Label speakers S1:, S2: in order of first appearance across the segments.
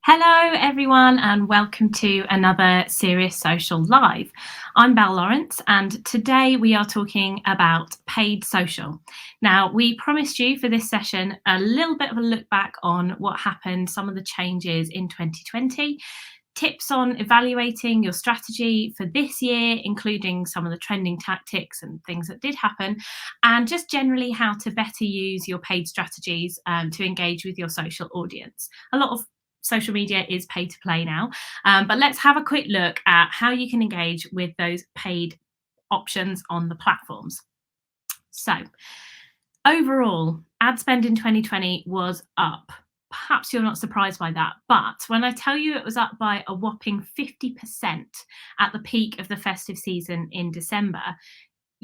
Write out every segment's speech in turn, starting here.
S1: Hello, everyone, and welcome to another Serious Social Live. I'm Belle Lawrence, and today we are talking about paid social. Now, we promised you for this session a little bit of a look back on what happened, some of the changes in 2020, tips on evaluating your strategy for this year, including some of the trending tactics and things that did happen, and just generally how to better use your paid strategies to engage with your social audience. A lot of social media is pay to play now, but let's have a quick look at how you can engage with those paid options on the platforms. So, overall, ad spend in 2020 was up. Perhaps you're not surprised by that, but when I tell you it was up by a whopping 50% at the peak of the festive season in December,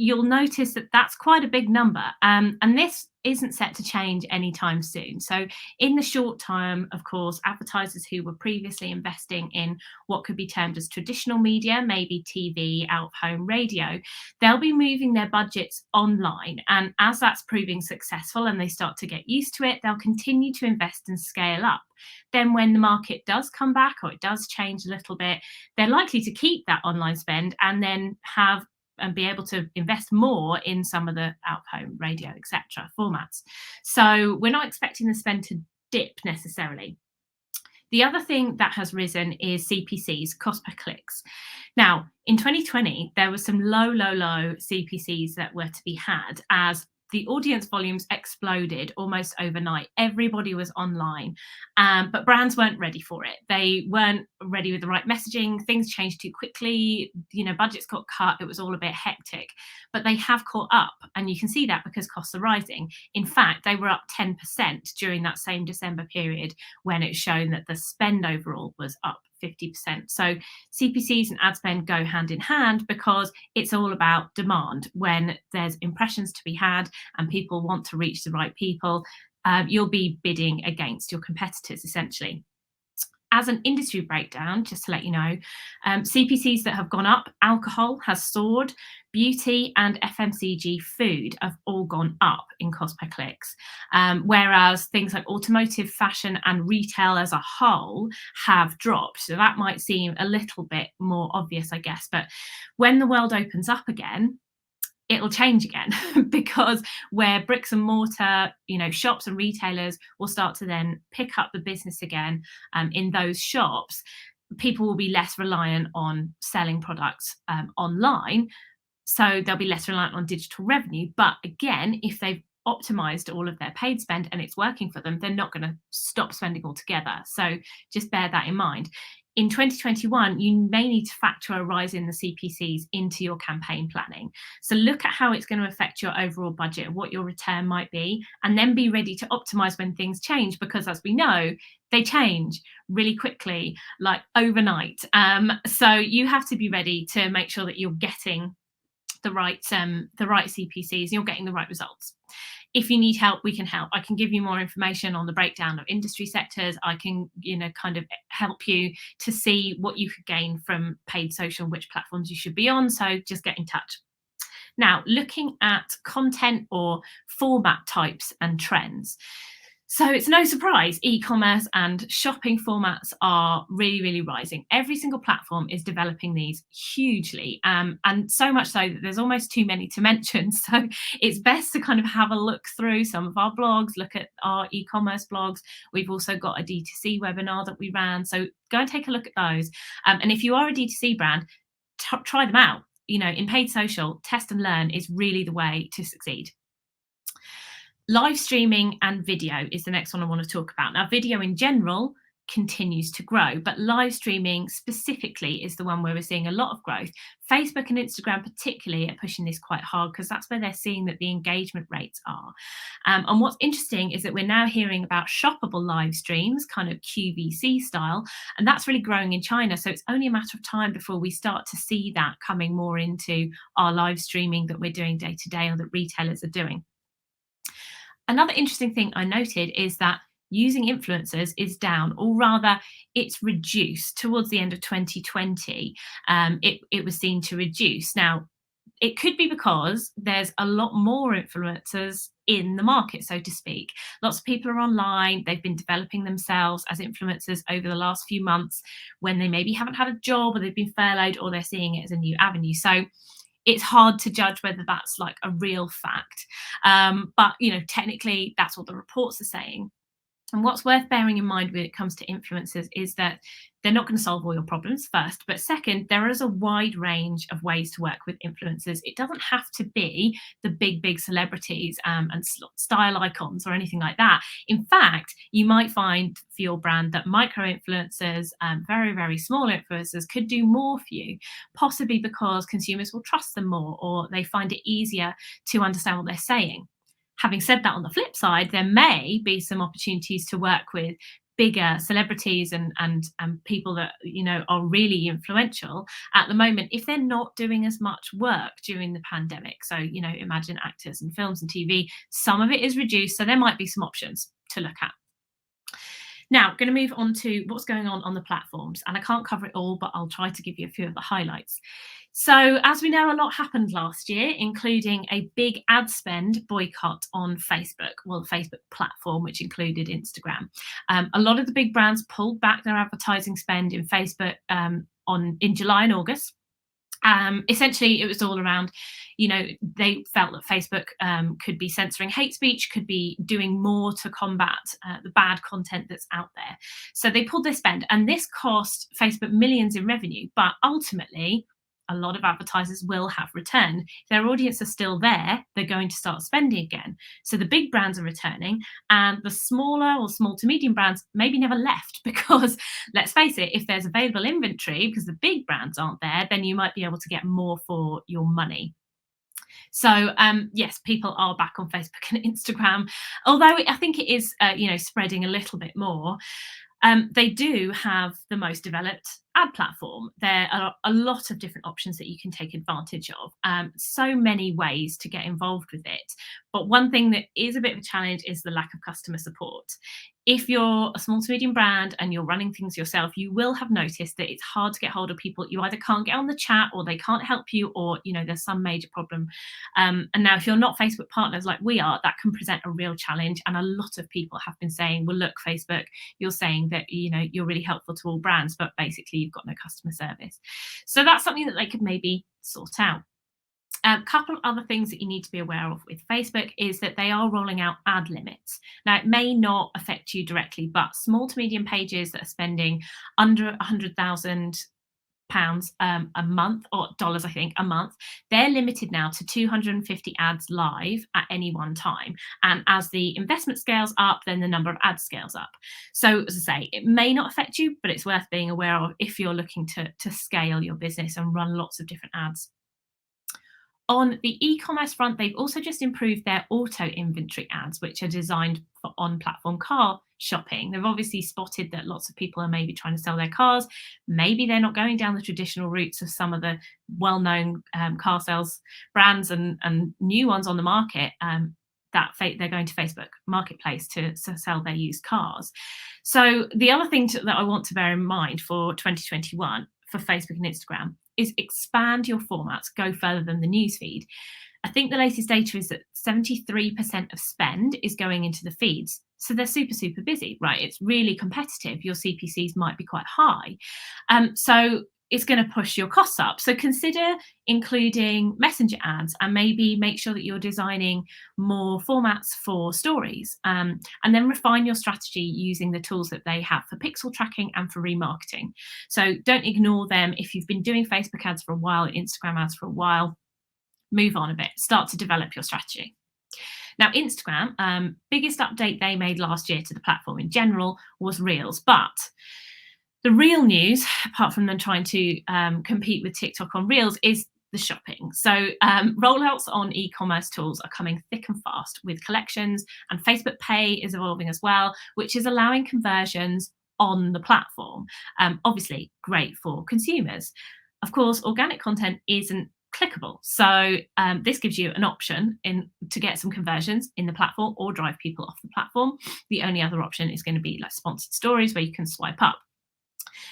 S1: you'll notice that that's quite a big number. And this isn't set to change anytime soon. So, in the short term, of course, advertisers who were previously investing in what could be termed as traditional media, maybe TV, out of home radio, they'll be moving their budgets online. And as that's proving successful and they start to get used to it, they'll continue to invest and scale up. Then, when the market does come back or it does change a little bit, they're likely to keep that online spend and then have and be able to invest more in some of the out-of-home radio, etc. formats. So we're not expecting the spend to dip necessarily. The other thing that has risen is CPCs, cost per clicks. Now, in 2020, there were some low CPCs that were to be had as the audience volumes exploded almost overnight. Everybody was online, but brands weren't ready for it. They weren't ready with the right messaging. Things changed too quickly. Budgets got cut. It was all a bit hectic, but they have caught up. And you can see that because costs are rising. In fact, they were up 10% during that same December period when it's shown that the spend overall was up 50%. So CPCs and ad spend go hand in hand because it's all about demand. When there's impressions to be had and people want to reach the right people, you'll be bidding against your competitors essentially. As an industry breakdown, just to let you know, CPCs that have gone up, alcohol has soared, beauty and FMCG food have all gone up in cost per clicks. Whereas things like automotive, fashion and retail as a whole have dropped. So that might seem a little bit more obvious, I guess. But when the world opens up again, it'll change again because where bricks and mortar, shops and retailers will start to then pick up the business again in those shops, people will be less reliant on selling products online. So they'll be less reliant on digital revenue. But again, if they've optimized all of their paid spend and it's working for them, they're not going to stop spending altogether. So just bear that in mind. In 2021, you may need to factor a rise in the CPCs into your campaign planning. So look at how it's going to affect your overall budget and what your return might be, and then be ready to optimize when things change, because as we know, they change really quickly, like overnight. So you have to be ready to make sure that you're getting the right CPCs, you're getting the right results. If you need help, we can help. I can give you more information on the breakdown of industry sectors. I can, kind of help you to see what you could gain from paid social, which platforms you should be on. So just get in touch. Now, looking at content or format types and trends. So it's no surprise, e-commerce and shopping formats are really rising. Every single platform is developing these hugely, and so much so that there's almost too many to mention. So it's best to kind of have a look through some of our blogs, look at our e-commerce blogs. We've also got a D2C webinar that we ran. So go and take a look at those. And if you are a D2C brand, try them out. In paid social, test and learn is really the way to succeed. Live streaming and video is the next one I want to talk about. Now, video in general continues to grow, but live streaming specifically is the one where we're seeing a lot of growth. Facebook and Instagram particularly are pushing this quite hard because that's where they're seeing that the engagement rates are. And what's interesting is that we're now hearing about shoppable live streams, kind of QVC style, and that's really growing in China. So it's only a matter of time before we start to see that coming more into our live streaming that we're doing day to day or that retailers are doing. Another interesting thing I noted is that using influencers is down, or rather it's reduced towards the end of 2020. It was seen to reduce. Now, it could be because there's a lot more influencers in the market, so to speak. Lots of people are online. They've been developing themselves as influencers over the last few months when they maybe haven't had a job, or they've been furloughed, or they're seeing it as a new avenue. So it's hard to judge whether that's like a real fact. But, technically that's what the reports are saying. And what's worth bearing in mind when it comes to influencers is that they're not going to solve all your problems, first. But second, there is a wide range of ways to work with influencers. It doesn't have to be the big celebrities and style icons or anything like that. In fact, you might find for your brand that micro influencers, very small influencers, could do more for you, possibly because consumers will trust them more, or they find it easier to understand what they're saying. Having said that, on the flip side, there may be some opportunities to work with bigger celebrities and people that are really influential at the moment if they're not doing as much work during the pandemic. So imagine actors and films and TV, some of it is reduced, so there might be some options to look at. Now, going to move on to what's going on the platforms, and I can't cover it all, but I'll try to give you a few of the highlights. So, as we know, a lot happened last year, including a big ad spend boycott on Facebook, well, the Facebook platform, which included Instagram. A lot of the big brands pulled back their advertising spend in Facebook in July and August. Essentially, it was all around, they felt that Facebook could be censoring hate speech, could be doing more to combat the bad content that's out there. So they pulled their spend, and this cost Facebook millions in revenue. But ultimately, a lot of advertisers will have returned. If their audience are still there, they're going to start spending again. So the big brands are returning, and the smaller or small to medium brands maybe never left, because let's face it, if there's available inventory because the big brands aren't there, then you might be able to get more for your money. So yes, people are back on Facebook and Instagram, although I think it is spreading a little bit more. They do have the most developed ad platform. There are a lot of different options that you can take advantage of. So many ways to get involved with it. But one thing that is a bit of a challenge is the lack of customer support. If you're a small to medium brand and you're running things yourself, you will have noticed that it's hard to get hold of people. You either can't get on the chat, or they can't help you, or there's some major problem. And now, if you're not Facebook partners like we are, that can present a real challenge. And a lot of people have been saying, well, look, Facebook, you're saying that you're really helpful to all brands, but basically you've got no customer service. So that's something that they could maybe sort out. A couple of other things that you need to be aware of with Facebook is that they are rolling out ad limits. Now, it may not affect you directly, but small to medium pages that are spending under £100,000 a month, or dollars, I think, a month, they're limited now to 250 ads live at any one time. And as the investment scales up, then the number of ads scales up. So as I say, it may not affect you, but it's worth being aware of if you're looking to scale your business and run lots of different ads. On the e-commerce front, they've also just improved their auto inventory ads, which are designed for on-platform car shopping. They've obviously spotted that lots of people are maybe trying to sell their cars. Maybe they're not going down the traditional routes of some of the well-known car sales brands and new ones on the market. That they're going to Facebook Marketplace to sell their used cars. So the other thing that I want to bear in mind for 2021 for Facebook and Instagram is expand your formats, go further than the newsfeed. I think the latest data is that 73% of spend is going into the feeds. So they're super busy, right? It's really competitive. Your CPCs might be quite high. So it's going to push your costs up. So consider including messenger ads, and maybe make sure that you're designing more formats for stories, and then refine your strategy using the tools that they have for pixel tracking and for remarketing. So don't ignore them. If you've been doing Facebook ads for a while, Instagram ads for a while, move on a bit, start to develop your strategy. Now, Instagram, biggest update they made last year to the platform in general was Reels, but the real news, apart from them trying to compete with TikTok on Reels, is the shopping. So rollouts on e-commerce tools are coming thick and fast with collections, and Facebook Pay is evolving as well, which is allowing conversions on the platform. Obviously, great for consumers. Of course, organic content isn't clickable. So this gives you an option to get some conversions in the platform or drive people off the platform. The only other option is going to be like sponsored stories where you can swipe up.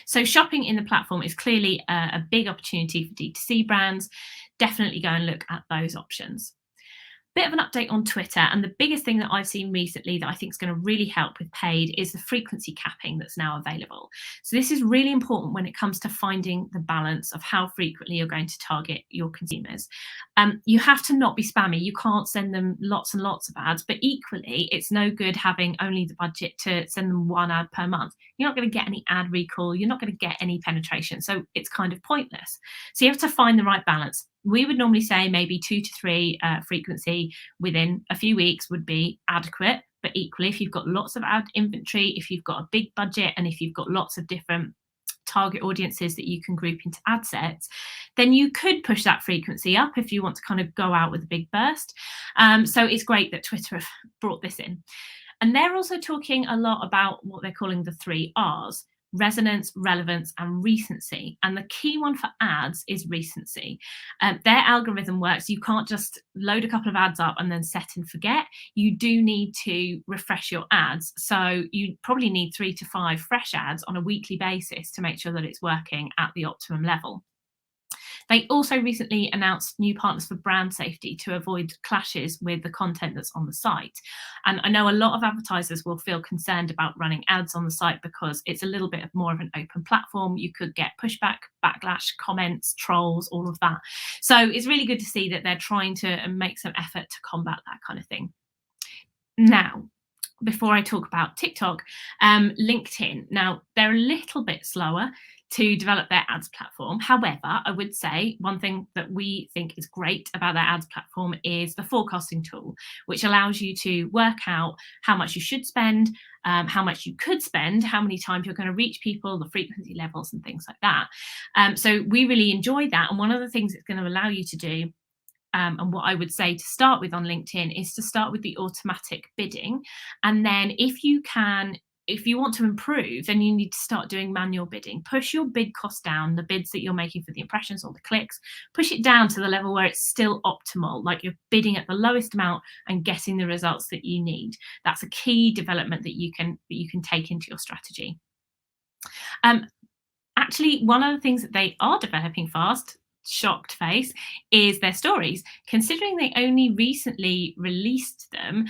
S1: So shopping in the platform is clearly a big opportunity for D2C brands. Definitely go and look at those options. Bit of an update on Twitter, and the biggest thing that I've seen recently that I think is going to really help with paid is the frequency capping that's now available. So this is really important when it comes to finding the balance of how frequently you're going to target your consumers. You have to not be spammy. You can't send them lots and lots of ads, but equally, it's no good having only the budget to send them one ad per month. You're not going to get any ad recall. You're not going to get any penetration. So it's kind of pointless. So you have to find the right balance. We would normally say maybe 2 to 3 frequency within a few weeks would be adequate. But equally, if you've got lots of ad inventory, if you've got a big budget, and if you've got lots of different target audiences that you can group into ad sets, then you could push that frequency up if you want to kind of go out with a big burst. So it's great that Twitter have brought this in. And they're also talking a lot about what they're calling the 3 Rs: resonance, relevance, and recency. And the key one for ads is recency. Their algorithm works. You can't just load a couple of ads up and then set and forget. You do need to refresh your ads. So you probably need 3 to 5 fresh ads on a weekly basis to make sure that it's working at the optimum level. They also recently announced new partners for brand safety to avoid clashes with the content that's on the site. And I know a lot of advertisers will feel concerned about running ads on the site because it's a little bit more of an open platform. You could get pushback, backlash, comments, trolls, all of that. So it's really good to see that they're trying to make some effort to combat that kind of thing. Now, before I talk about TikTok, LinkedIn. Now, they're a little bit slower to develop their ads platform. However, I would say one thing that we think is great about their ads platform is the forecasting tool, which allows you to work out how much you should spend, how much you could spend, how many times you're going to reach people, the frequency levels, and things like that. So we really enjoy that. And one of the things it's going to allow you to do, and what I would say to start with on LinkedIn, is to start with the automatic bidding. And then if you want to improve, then you need to start doing manual bidding. Push your bid cost down, the bids that you're making for the impressions or the clicks, push it down to the level where it's still optimal, like you're bidding at the lowest amount and getting the results that you need. That's a key development that you can take into your strategy. Actually, one of the things that they are developing fast, shocked face, is their stories. Considering they only recently released them,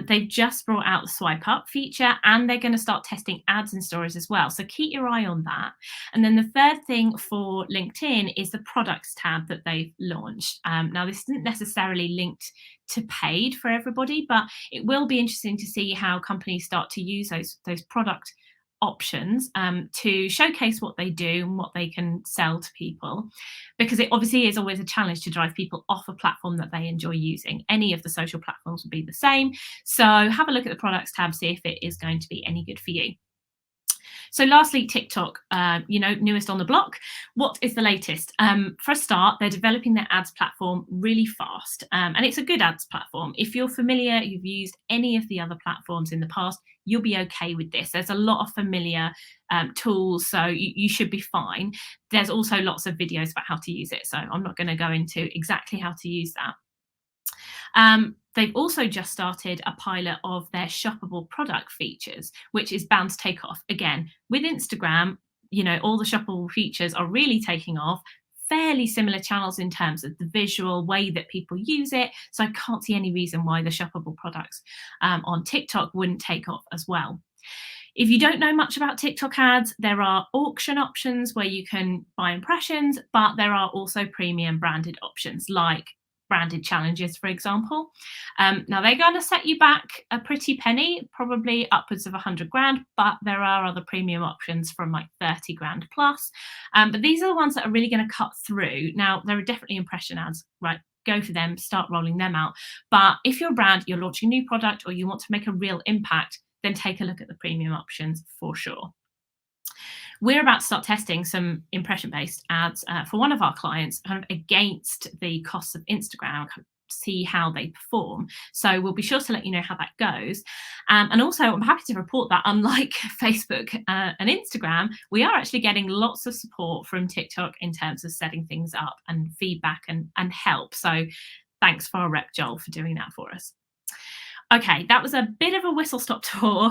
S1: they've just brought out the swipe up feature, and they're going to start testing ads in stories as well. So keep your eye on that. And then the third thing for LinkedIn is the products tab that they've launched. Now, this isn't necessarily linked to paid for everybody, but it will be interesting to see how companies start to use those product options to showcase what they do and what they can sell to people, because it obviously is always a challenge to drive people off a platform that they enjoy using. Any of the social platforms would be the same. So have a look at the products tab, see if it is going to be any good for you. So lastly, TikTok, newest on the block. What is the latest? For a start, they're developing their ads platform really fast, and it's a good ads platform. If you're familiar, you've used any of the other platforms in the past, you'll be okay with this. There's a lot of familiar tools, so you should be fine. There's also lots of videos about how to use it, so I'm not going to go into exactly how to use that. They've also just started a pilot of their shoppable product features, which is bound to take off. Again, with Instagram, all the shoppable features are really taking off. Fairly similar channels in terms of the visual way that people use it. So I can't see any reason why the shoppable products on TikTok wouldn't take off as well. If you don't know much about TikTok ads, there are auction options where you can buy impressions, but there are also premium branded options like branded challenges, for example. Now they're going to set you back a pretty penny, probably upwards of 100 grand, but there are other premium options from like 30 grand plus. But these are the ones that are really going to cut through. Now there are definitely impression ads, right? Go for them, start rolling them out. But if you're a brand, you're launching a new product, or you want to make a real impact, then take a look at the premium options for sure. We're about to start testing some impression-based ads for one of our clients, kind of against the costs of Instagram, see how they perform. So we'll be sure to let you know how that goes. And also, I'm happy to report that unlike Facebook and Instagram, we are actually getting lots of support from TikTok in terms of setting things up and feedback and help. So thanks for our rep, Joel, for doing that for us. Okay, that was a bit of a whistle stop tour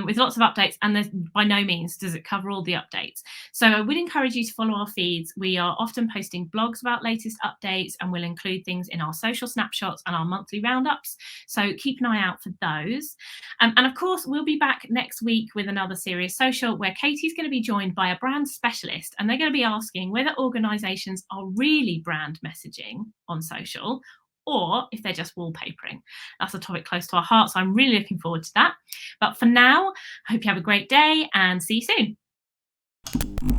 S1: with lots of updates, and there's by no means does it cover all the updates. So I would encourage you to follow our feeds. We are often posting blogs about latest updates, and we'll include things in our social snapshots and our monthly roundups. So keep an eye out for those. And of course, we'll be back next week with another Serious Social where Katie's going to be joined by a brand specialist, and they're going to be asking whether organisations are really brand messaging on social or if they're just wallpapering. That's a topic close to our heart, so I'm really looking forward to that. But for now, I hope you have a great day and see you soon.